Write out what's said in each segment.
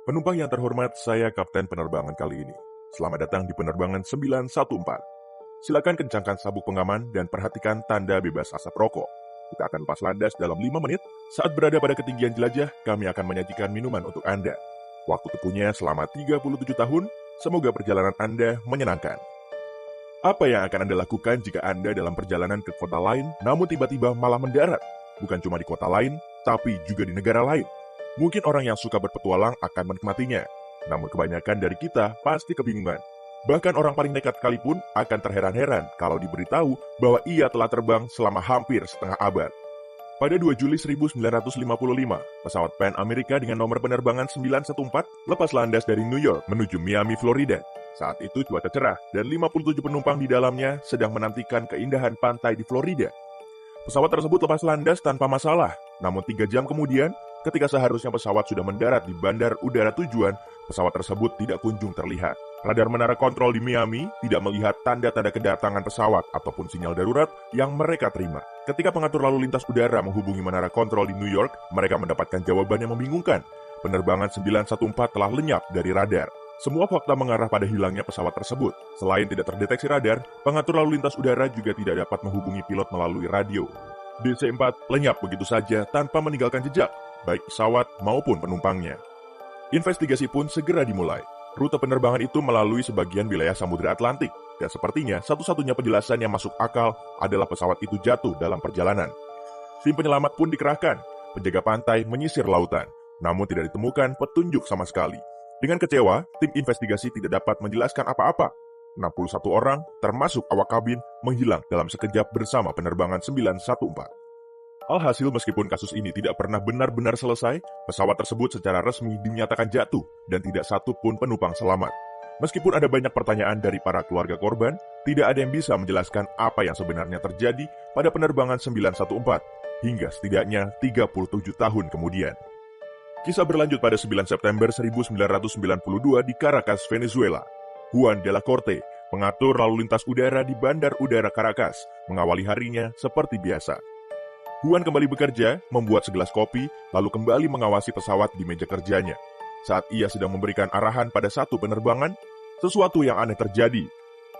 Penumpang yang terhormat, saya Kapten penerbangan kali ini. Selamat datang di penerbangan 914. Silakan kencangkan sabuk pengaman dan perhatikan tanda bebas asap rokok. Kita akan lepas landas dalam 5 menit. Saat berada pada ketinggian jelajah, kami akan menyajikan minuman untuk Anda. Waktu tempuhnya selama 37 tahun, semoga perjalanan Anda menyenangkan. Apa yang akan Anda lakukan jika Anda dalam perjalanan ke kota lain, namun tiba-tiba malah mendarat? Bukan cuma di kota lain, tapi juga di negara lain. Mungkin orang yang suka berpetualang akan menikmatinya, namun kebanyakan dari kita pasti kebingungan. Bahkan orang paling nekat sekalipun akan terheran-heran kalau diberitahu bahwa ia telah terbang selama hampir setengah abad. Pada 2 Juli 1955, pesawat Pan Amerika dengan nomor penerbangan 914 lepas landas dari New York menuju Miami, Florida. Saat itu cuaca cerah dan 57 penumpang di dalamnya sedang menantikan keindahan pantai di Florida. Pesawat tersebut lepas landas tanpa masalah, namun 3 jam kemudian, ketika seharusnya pesawat sudah mendarat di bandar udara tujuan, pesawat tersebut tidak kunjung terlihat. Radar menara kontrol di Miami tidak melihat tanda-tanda kedatangan pesawat ataupun sinyal darurat yang mereka terima. Ketika pengatur lalu lintas udara menghubungi menara kontrol di New York, mereka mendapatkan jawaban yang membingungkan. Penerbangan 914 telah lenyap dari radar. Semua fakta mengarah pada hilangnya pesawat tersebut. Selain tidak terdeteksi radar, pengatur lalu lintas udara juga tidak dapat menghubungi pilot melalui radio. DC-4 lenyap begitu saja tanpa meninggalkan jejak, baik pesawat maupun penumpangnya. Investigasi pun segera dimulai. Rute penerbangan itu melalui sebagian wilayah Samudra Atlantik, dan sepertinya satu-satunya penjelasan yang masuk akal adalah pesawat itu jatuh dalam perjalanan. Tim penyelamat pun dikerahkan, penjaga pantai menyisir lautan, namun tidak ditemukan petunjuk sama sekali. Dengan kecewa, tim investigasi tidak dapat menjelaskan apa-apa. 61 orang, termasuk awak kabin, menghilang dalam sekejap bersama penerbangan 914. Alhasil, meskipun kasus ini tidak pernah benar-benar selesai, pesawat tersebut secara resmi dinyatakan jatuh dan tidak satu pun penumpang selamat. Meskipun ada banyak pertanyaan dari para keluarga korban, tidak ada yang bisa menjelaskan apa yang sebenarnya terjadi pada penerbangan 914 hingga setidaknya 37 tahun kemudian. Kisah berlanjut pada 9 September 1992 di Caracas, Venezuela. Juan de la Corte, pengatur lalu lintas udara di Bandar Udara Caracas, mengawali harinya seperti biasa. Juan kembali bekerja, membuat segelas kopi, lalu kembali mengawasi pesawat di meja kerjanya. Saat ia sedang memberikan arahan pada satu penerbangan, sesuatu yang aneh terjadi.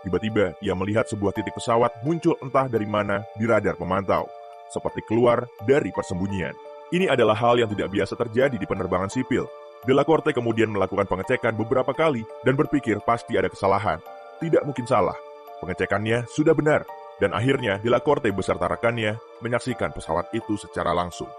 Tiba-tiba, ia melihat sebuah titik pesawat muncul entah dari mana di radar pemantau, seperti keluar dari persembunyian. Ini adalah hal yang tidak biasa terjadi di penerbangan sipil. De la Corte kemudian melakukan pengecekan beberapa kali dan berpikir pasti ada kesalahan. Tidak mungkin salah. Pengecekannya sudah benar. Dan akhirnya De la Corte beserta rekannya menyaksikan pesawat itu secara langsung.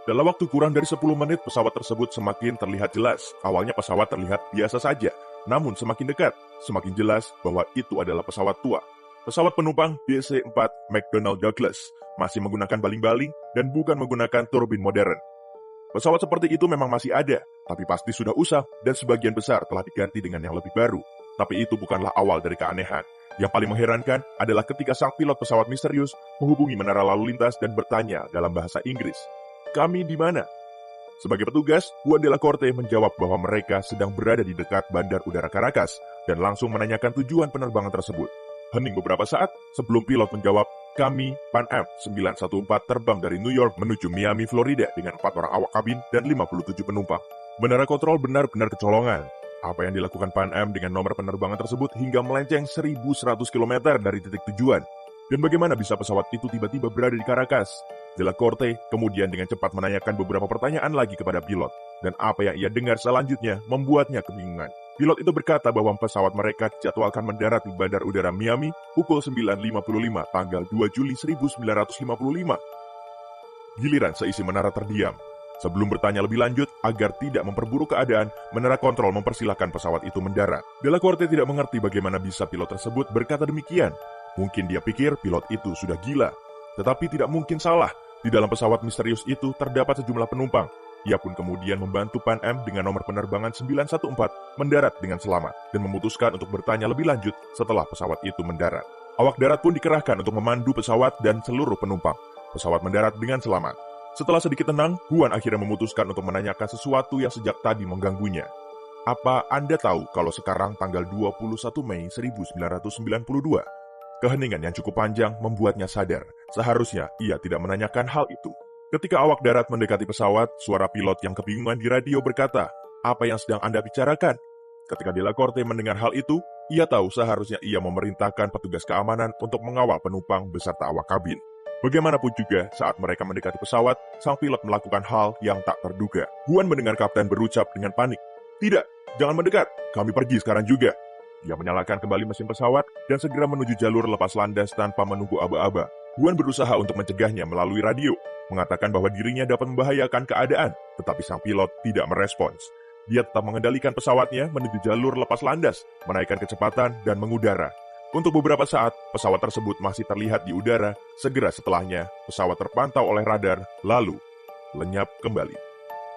Dalam waktu kurang dari 10 menit pesawat tersebut semakin terlihat jelas. Awalnya pesawat terlihat biasa saja. Namun semakin dekat, semakin jelas bahwa itu adalah pesawat tua. Pesawat penumpang DC-4 McDonnell Douglas masih menggunakan baling-baling dan bukan menggunakan turbin modern. Pesawat seperti itu memang masih ada, tapi pasti sudah usang dan sebagian besar telah diganti dengan yang lebih baru. Tapi itu bukanlah awal dari keanehan. Yang paling mengherankan adalah ketika sang pilot pesawat misterius menghubungi menara lalu lintas dan bertanya dalam bahasa Inggris, "Kami di mana?" Sebagai petugas, Juan de la Corte menjawab bahwa mereka sedang berada di dekat Bandar Udara Caracas dan langsung menanyakan tujuan penerbangan tersebut. Hening beberapa saat sebelum pilot menjawab, "Kami, Pan Am 914 terbang dari New York menuju Miami, Florida dengan 4 orang awak kabin dan 57 penumpang." Menara kontrol benar-benar kecolongan. Apa yang dilakukan Pan Am dengan nomor penerbangan tersebut hingga melenceng 1.100 km dari titik tujuan? Dan bagaimana bisa pesawat itu tiba-tiba berada di Caracas? De la Corte kemudian dengan cepat menanyakan beberapa pertanyaan lagi kepada pilot. Dan apa yang ia dengar selanjutnya membuatnya kebingungan. Pilot itu berkata bahwa pesawat mereka dijadwalkan mendarat di Bandar Udara Miami pukul 9.55 tanggal 2 Juli 1955. Giliran seisi menara terdiam. Sebelum bertanya lebih lanjut, agar tidak memperburuk keadaan, menara kontrol mempersilahkan pesawat itu mendarat. De la Corte tidak mengerti bagaimana bisa pilot tersebut berkata demikian. Mungkin dia pikir pilot itu sudah gila. Tetapi tidak mungkin salah. Di dalam pesawat misterius itu terdapat sejumlah penumpang. Ia pun kemudian membantu Pan Am dengan nomor penerbangan 914 mendarat dengan selamat dan memutuskan untuk bertanya lebih lanjut setelah pesawat itu mendarat. Awak darat pun dikerahkan untuk memandu pesawat dan seluruh penumpang. Pesawat mendarat dengan selamat. Setelah sedikit tenang, Juan akhirnya memutuskan untuk menanyakan sesuatu yang sejak tadi mengganggunya. "Apa Anda tahu kalau sekarang tanggal 21 Mei 1992? Keheningan yang cukup panjang membuatnya sadar. Seharusnya ia tidak menanyakan hal itu. Ketika awak darat mendekati pesawat, suara pilot yang kebingungan di radio berkata, apa yang sedang Anda bicarakan? Ketika Delacorte mendengar hal itu, ia tahu seharusnya ia memerintahkan petugas keamanan untuk mengawal penumpang beserta awak kabin. Bagaimanapun juga, saat mereka mendekati pesawat, sang pilot melakukan hal yang tak terduga. Juan mendengar kapten berucap dengan panik, "Tidak, jangan mendekat, kami pergi sekarang juga." Dia menyalakan kembali mesin pesawat dan segera menuju jalur lepas landas tanpa menunggu aba-aba. Juan berusaha untuk mencegahnya melalui radio, mengatakan bahwa dirinya dapat membahayakan keadaan, tetapi sang pilot tidak merespons. Dia tetap mengendalikan pesawatnya menuju jalur lepas landas, menaikkan kecepatan dan mengudara. Untuk beberapa saat, pesawat tersebut masih terlihat di udara. Segera setelahnya, pesawat terpantau oleh radar, lalu lenyap kembali.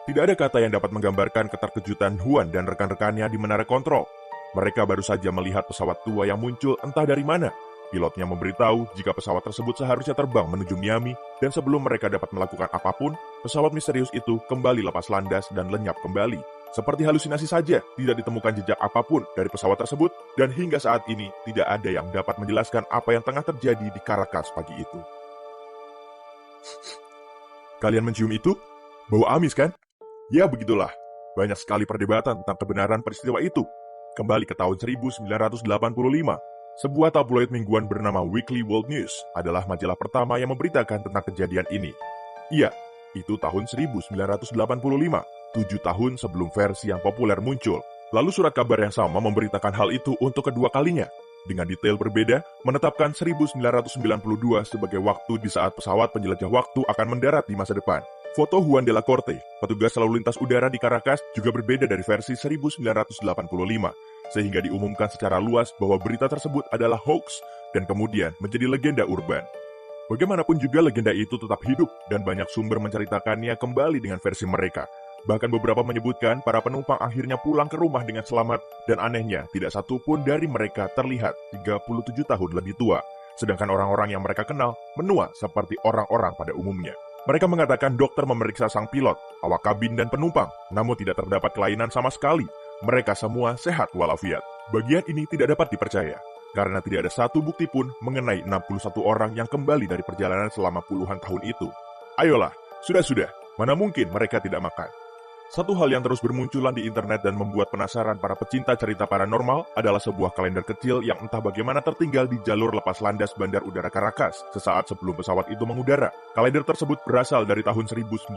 Tidak ada kata yang dapat menggambarkan keterkejutan Juan dan rekan-rekannya di menara kontrol. Mereka baru saja melihat pesawat tua yang muncul entah dari mana. Pilotnya memberitahu jika pesawat tersebut seharusnya terbang menuju Miami, dan sebelum mereka dapat melakukan apapun, pesawat misterius itu kembali lepas landas dan lenyap kembali. Seperti halusinasi saja, tidak ditemukan jejak apapun dari pesawat tersebut, dan hingga saat ini tidak ada yang dapat menjelaskan apa yang tengah terjadi di Caracas pagi itu. Kalian mencium itu? Bau amis kan? Ya begitulah, banyak sekali perdebatan tentang kebenaran peristiwa itu. Kembali ke tahun 1985, sebuah tabloid mingguan bernama Weekly World News adalah majalah pertama yang memberitakan tentang kejadian ini. Iya, itu tahun 1985, 7 tahun sebelum versi yang populer muncul. Lalu surat kabar yang sama memberitakan hal itu untuk kedua kalinya, dengan detail berbeda, menetapkan 1992 sebagai waktu di saat pesawat penjelajah waktu akan mendarat di masa depan. Foto Juan Delacorte, petugas lalu lintas udara di Caracas, juga berbeda dari versi 1985, sehingga diumumkan secara luas bahwa berita tersebut adalah hoax dan kemudian menjadi legenda urban. Bagaimanapun juga legenda itu tetap hidup dan banyak sumber menceritakannya kembali dengan versi mereka. Bahkan beberapa menyebutkan para penumpang akhirnya pulang ke rumah dengan selamat dan anehnya tidak satu pun dari mereka terlihat 37 tahun lebih tua. Sedangkan orang-orang yang mereka kenal menua seperti orang-orang pada umumnya. Mereka mengatakan dokter memeriksa sang pilot, awak kabin dan penumpang, namun tidak terdapat kelainan sama sekali. Mereka semua sehat walafiat. Bagian ini tidak dapat dipercaya, karena tidak ada satu bukti pun mengenai 61 orang yang kembali dari perjalanan selama puluhan tahun itu. Ayolah, sudah, mana mungkin mereka tidak makan? Satu hal yang terus bermunculan di internet dan membuat penasaran para pecinta cerita paranormal adalah sebuah kalender kecil yang entah bagaimana tertinggal di jalur lepas landas Bandar Udara Caracas sesaat sebelum pesawat itu mengudara. Kalender tersebut berasal dari tahun 1955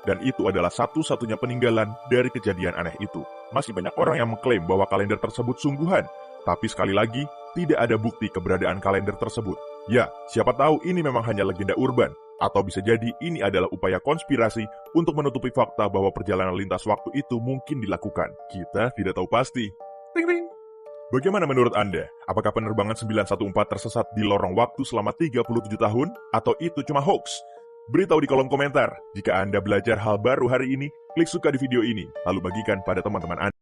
dan itu adalah satu-satunya peninggalan dari kejadian aneh itu. Masih banyak orang yang mengklaim bahwa kalender tersebut sungguhan, tapi sekali lagi, tidak ada bukti keberadaan kalender tersebut. Ya, siapa tahu ini memang hanya legenda urban. Atau bisa jadi ini adalah upaya konspirasi untuk menutupi fakta bahwa perjalanan lintas waktu itu mungkin dilakukan. Kita tidak tahu pasti. Ring ring. Bagaimana menurut Anda? Apakah penerbangan 914 tersesat di lorong waktu selama 37 tahun? Atau itu cuma hoax? Beritahu di kolom komentar. Jika Anda belajar hal baru hari ini, klik suka di video ini, lalu bagikan pada teman-teman Anda.